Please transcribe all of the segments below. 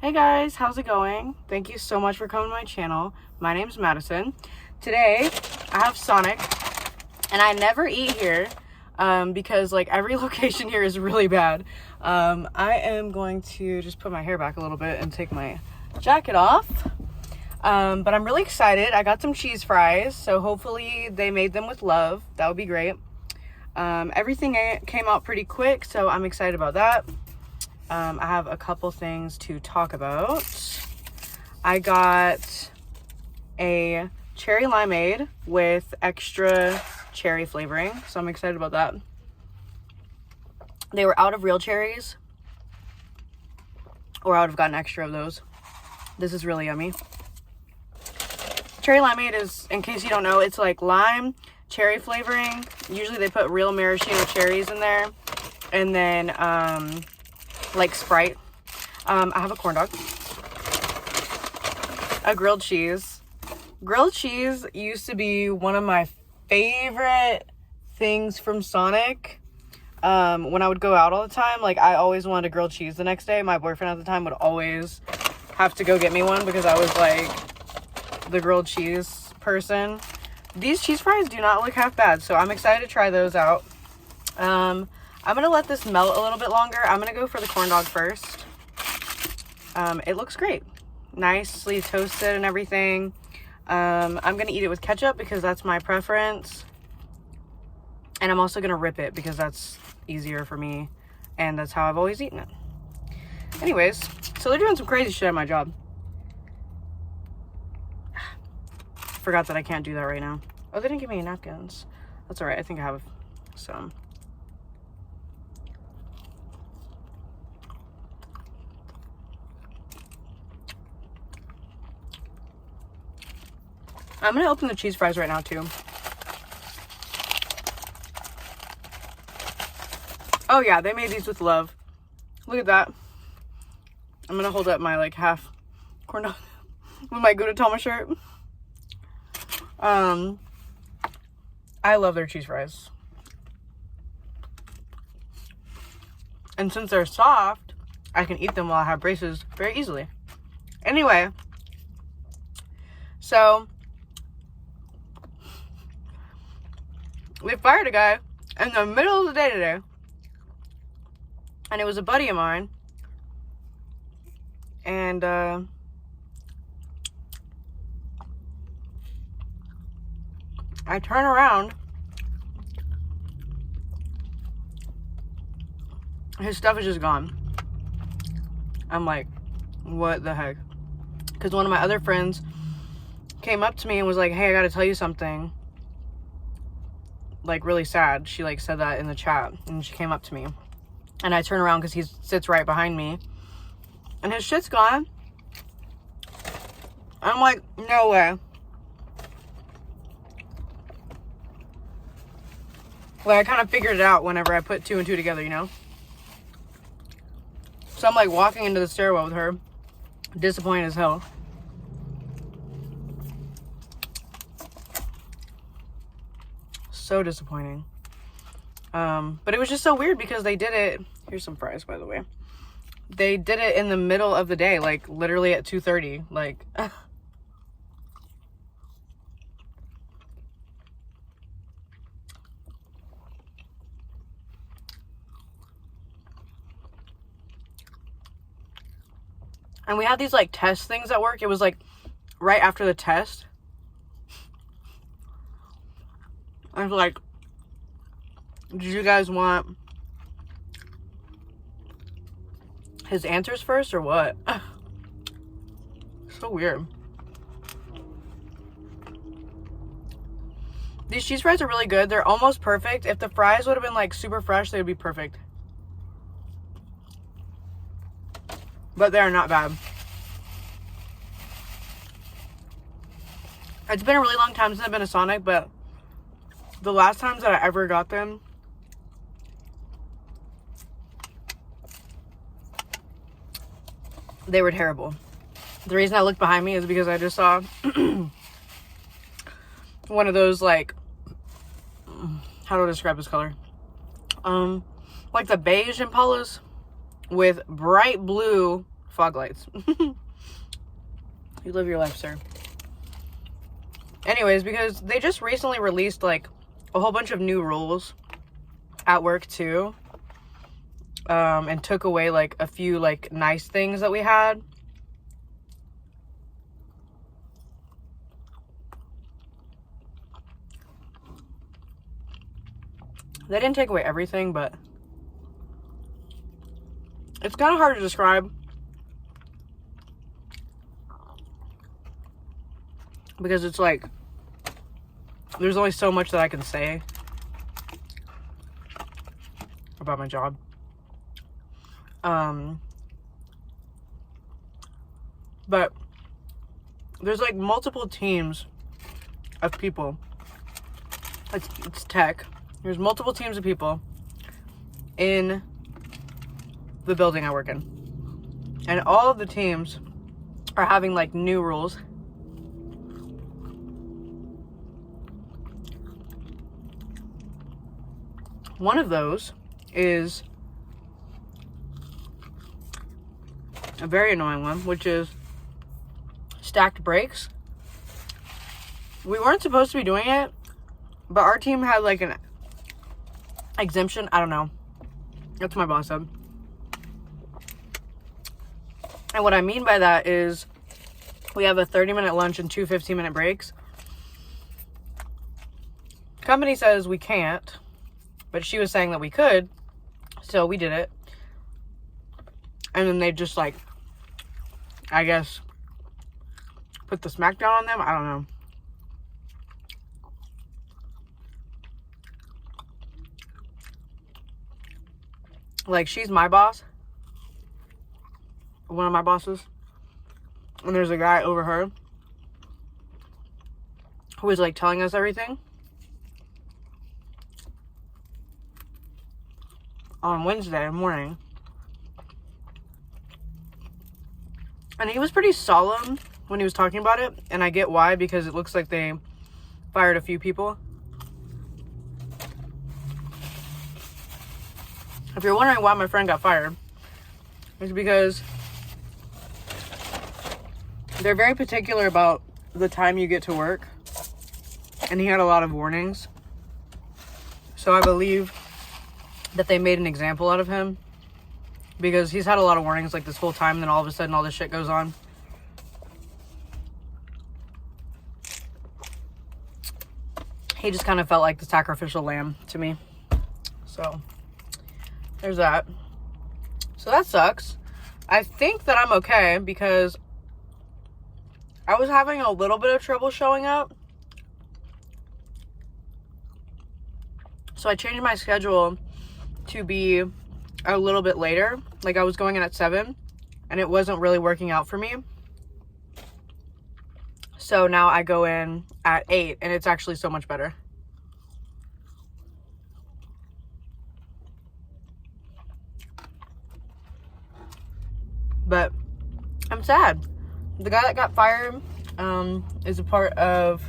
Hey guys, how's it going? Thank you so much for coming to my channel. My name's Madison. Today, I have Sonic, and I never eat here because like every location here is really bad. I am going to just put my hair back a little bit and take my jacket off. But I'm really excited. I got some cheese fries, so hopefully they made them with love. That would be great. Everything came out pretty quick, so I'm excited about that. I have a couple things to talk about. I got a cherry limeade with extra cherry flavoring, so I'm excited about that. They were out of real cherries, or I would have gotten extra of those. This is really yummy. Cherry limeade is, in case you don't know, it's like lime, cherry flavoring. Usually they put real maraschino cherries in there, and then like Sprite. I have a corn dog, a grilled cheese. Grilled cheese used to be one of my favorite things from Sonic. When I would go out all the time, like I always wanted a grilled cheese the next day. My boyfriend at the time would always have to go get me one because I was like the grilled cheese person. These cheese fries do not look half bad, so I'm excited to try those out. I'm gonna let this melt a little bit longer. I'm gonna go for the corn dog first. It looks great. Nicely toasted and everything. I'm gonna eat it with ketchup because that's my preference. And I'm also gonna rip it because that's easier for me. And that's how I've always eaten it. Anyways, so they're doing some crazy shit at my job. Forgot that I can't do that right now. Oh, they didn't give me any napkins. That's all right. I think I have some. I'm gonna open the cheese fries right now too. Oh yeah, they made these with love. Look at that. I'm gonna hold up my like half corn dog with my Gudetama shirt. I love their cheese fries. And since they're soft, I can eat them while I have braces very easily. Anyway, so we fired a guy in the middle of the day today. And it was a buddy of mine. And I turn around. His stuff is just gone. I'm like, what the heck? Because one of my other friends came up to me and was like, hey, I gotta tell you something. Like, really sad. She like said that in the chat. And she came up to me. And I turn around because he sits right behind me. And his shit's gone. I'm like, no way. Like, I kind of figured it out whenever I put two and two together, you know? So I'm like walking into the stairwell with her. Disappointed as hell. So disappointing. But it was just so weird because they did it. Here's some fries, by the way. They did it in the middle of the day, like literally at 2:30. Like, and we had these like test things at work. It was like right after the test. I was like, did you guys want his answers first or what? So weird. These cheese fries are really good. They're almost perfect. If the fries would have been like super fresh, they would be perfect. But they're not bad. It's been a really long time since I've been to Sonic, but the last times that I ever got them, they were terrible. The reason I looked behind me is because I just saw one of those, like, how do I describe this color? Like the beige Impalas with bright blue fog lights. You live your life, sir. Anyways, because they just recently released like a whole bunch of new rules at work too, and took away like a few like nice things that we had. They didn't take away everything, but it's kind of hard to describe because it's like there's only so much that I can say about my job. But there's like multiple teams of people. It's tech. There's multiple teams of people in the building I work in. And all of the teams are having like new rules. One of those is a very annoying one, which is stacked breaks. We weren't supposed to be doing it, but our team had like an exemption. I don't know. That's what my boss said. And what I mean by that is we have a 30-minute lunch and two 15-minute breaks. Company says we can't, but she was saying that we could, so we did it. And then they just like, I guess, put the smackdown on them. I don't know. Like, she's my boss. One of my bosses. And there's a guy over her who is like telling us everything. On Wednesday morning. And he was pretty solemn when he was talking about it. And I get why, because it looks like they fired a few people. If you're wondering why my friend got fired, it's because they're very particular about the time you get to work. And he had a lot of warnings. So I believe that they made an example out of him. Because he's had a lot of warnings like this whole time, and then all of a sudden all this shit goes on. He just kind of felt like the sacrificial lamb to me. So, there's that. So that sucks. I think that I'm okay because I was having a little bit of trouble showing up. So I changed my schedule to be a little bit later. Like, I was going in at 7 and it wasn't really working out for me. So now I go in at 8 and it's actually so much better. But I'm sad. The guy that got fired is a part of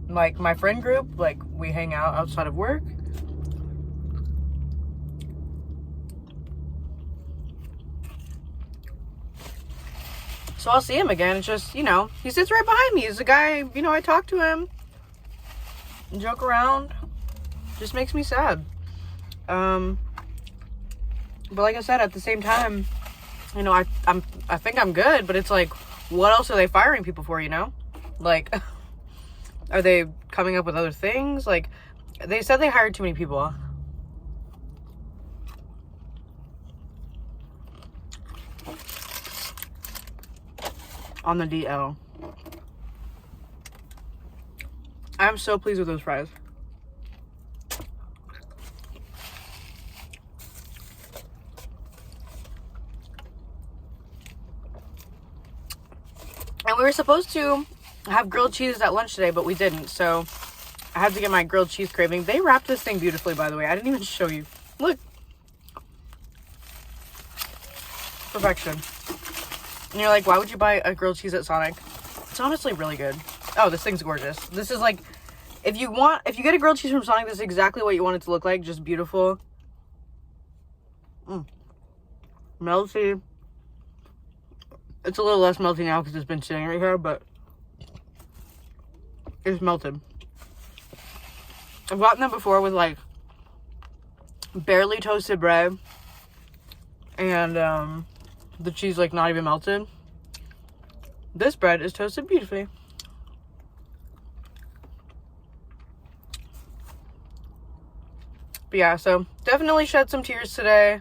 like my friend group. Like, we hang out outside of work. So I'll see him again. It's just, you know, he sits right behind me. He's a guy, you know, I talk to him and joke around. Just makes me sad. But like I said, at the same time, you know, I think I'm good, but it's like, what else are they firing people for, you know? Like, are they coming up with other things? Like, they said they hired too many people. On the DL. I'm so pleased with those fries. And we were supposed to have grilled cheese at lunch today, but we didn't. So I had to get my grilled cheese craving. They wrapped this thing beautifully, by the way. I didn't even show you. Look. Perfection. And you're like, why would you buy a grilled cheese at Sonic? It's honestly really good. Oh, this thing's gorgeous. This is like, if you get a grilled cheese from Sonic, this is exactly what you want it to look like. Just beautiful. Melty. It's a little less melty now because it's been sitting right here, but it's melted. I've gotten them before with like barely toasted bread and the cheese like not even melted. This bread is toasted beautifully. But yeah, so definitely shed some tears today.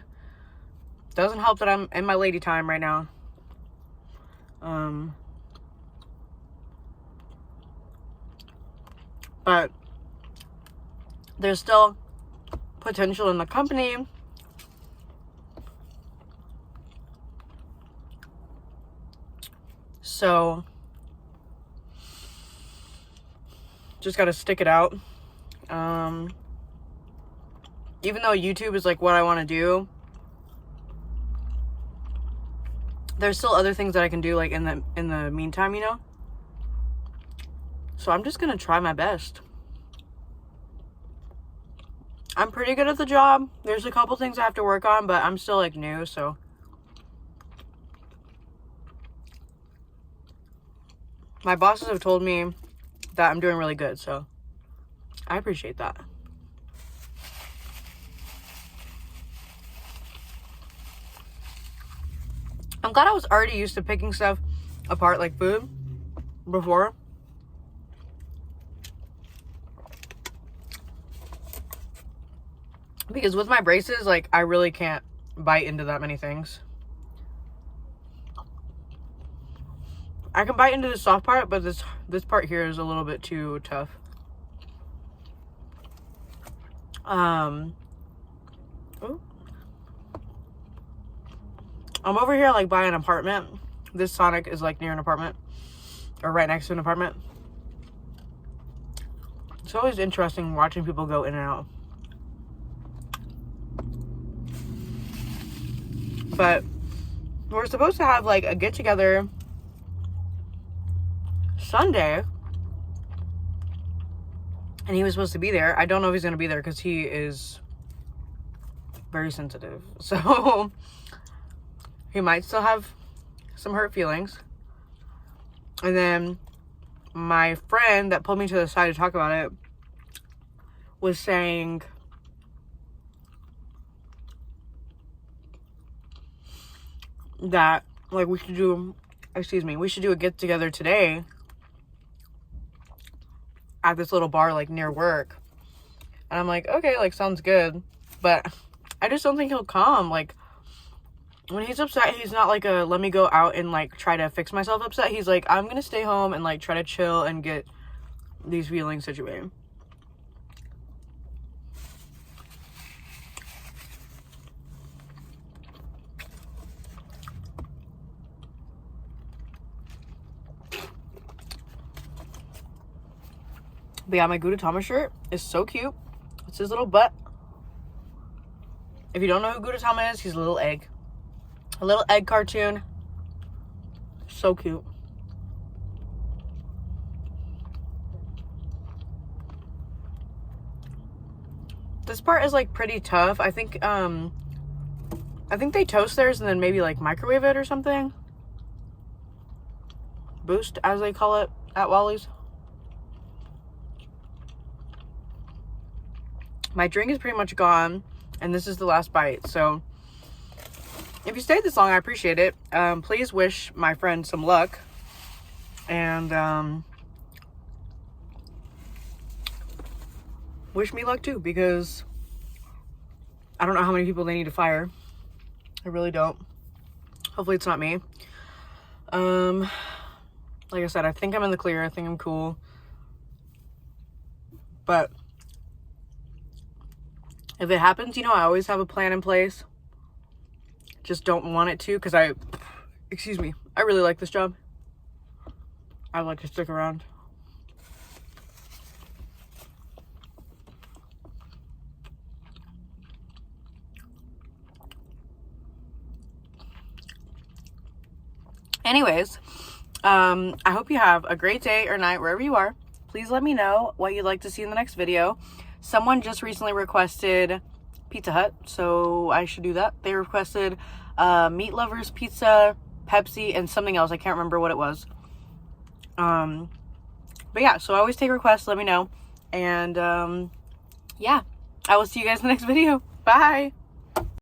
Doesn't help that I'm in my lady time right now. But there's still potential in the company. So just gotta stick it out. Even though YouTube is like what I want to do, there's still other things that I can do like in the meantime, you know? So I'm just gonna try my best. I'm pretty good at the job. There's a couple things I have to work on, but I'm still like new, so. My bosses have told me that I'm doing really good, so I appreciate that. I'm glad I was already used to picking stuff apart like food before. Because with my braces, like, I really can't bite into that many things. I can bite into the soft part, but this part here is a little bit too tough. Ooh. I'm over here like by an apartment. This Sonic is like near an apartment or right next to an apartment. It's always interesting watching people go in and out. But we're supposed to have like a get together Sunday, and he was supposed to be there. I don't know if he's gonna be there because he is very sensitive, so he might still have some hurt feelings. And then my friend that pulled me to the side to talk about it was saying that like we should do a get together today at this little bar like near work. And I'm like, okay, like sounds good, but I just don't think he'll come. Like when he's upset, he's not like a let me go out and like try to fix myself upset. He's like, I'm gonna stay home and like try to chill and get these feelings situated. But yeah, my Gudetama shirt is so cute. It's his little butt. If you don't know who Gudetama is, he's a little egg. A little egg cartoon. So cute. This part is like pretty tough. I think they toast theirs and then maybe like microwave it or something. Boost, as they call it at Wally's. My drink is pretty much gone, and this is the last bite. So if you stayed this long, I appreciate it. Please wish my friend some luck, and wish me luck too, because I don't know how many people they need to fire. I really don't. Hopefully it's not me. Like I said, I think I'm in the clear. I think I'm cool, but if it happens, you know, I always have a plan in place. Just don't want it to, because I really like this job. I'd like to stick around. Anyways, I hope you have a great day or night wherever you are. Please let me know what you'd like to see in the next video. Someone just recently requested Pizza Hut, so I should do that. They requested meat lovers pizza Pepsi, and something else. I can't remember what it was. But yeah, so I always take requests. Let me know. And yeah, I will see you guys in the next video. Bye.